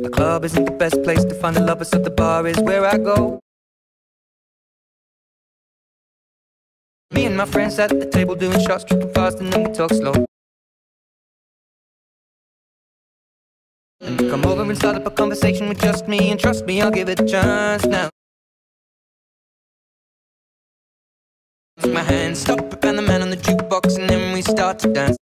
The club isn't the best place to find the lovers, so the bar is where I go. Me and my friends at the table doing shots, tripping fast, and then we talk slow. And you come over and start up a conversation with just me, and trust me, I'll give it a chance now. Take my hand, stop it, and the man on the jukebox, and then we start to dance.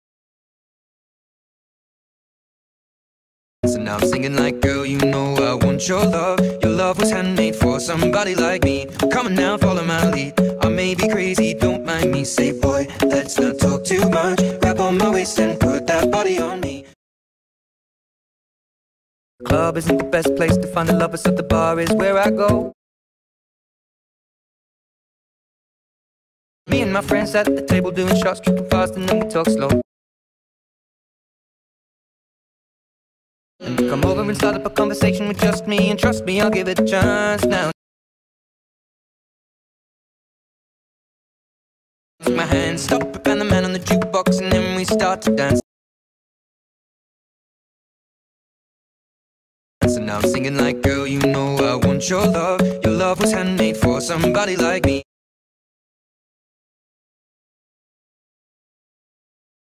So now I'm singing like, girl, you know I want your love. Your love was handmade for somebody like me. Come on now, follow my lead. I may be crazy, don't mind me. Say, boy, let's not talk too much. Grab on my waist and put that body on me. The club isn't the best place to find the lovers, so the bar is where I go. Me and my friends at the table doing shots, tripping fast, and then we talk slow. And you come over and start up a conversation with just me, and trust me, I'll give it a chance now. Take my hand, stop it, and the man on the jukebox, and then we start to dance. So now I'm singing like, girl, you know I want your love. Your love was handmade for somebody like me.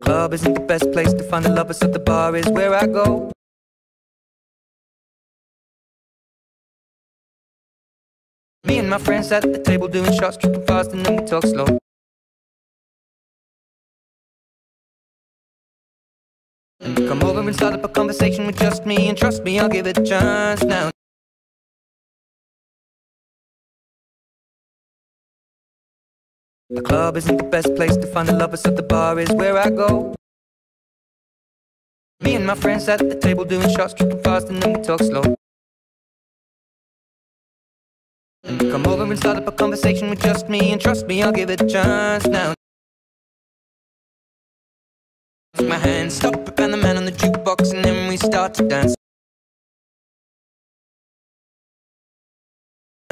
Club isn't the best place to find the lovers, so the bar is where I go. Me and my friends at the table doing shots, tripping fast, and then we talk slow. And you come over and start up a conversation with just me, and trust me, I'll give it a chance now. The club isn't the best place to find the lovers, so the bar is where I go. Me and my friends at the table doing shots, tripping fast, and then we talk slow. And you come over and start up a conversation with just me, and trust me, I'll give it a chance now. Take my hand, stop it, and the man on the jukebox, and then we start to dance.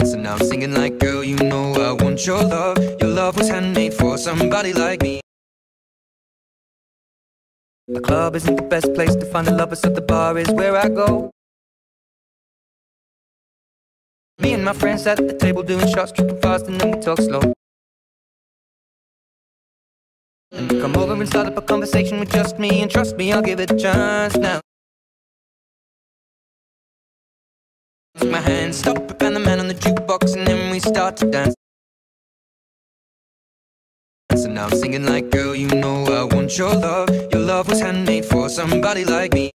So now I'm singing like, girl, you know I want your love. Your love was handmade for somebody like me. The club isn't the best place to find the lovers, so the bar is where I go. Me and my friends at the table doing shots, tripping fast, and then we talk slow. And you come over and start up a conversation with just me, and trust me, I'll give it a chance now. Take my hand, stop it, and the man on the jukebox, and then we start to dance. So now I'm singing like, girl, you know I want your love. Your love was handmade for somebody like me.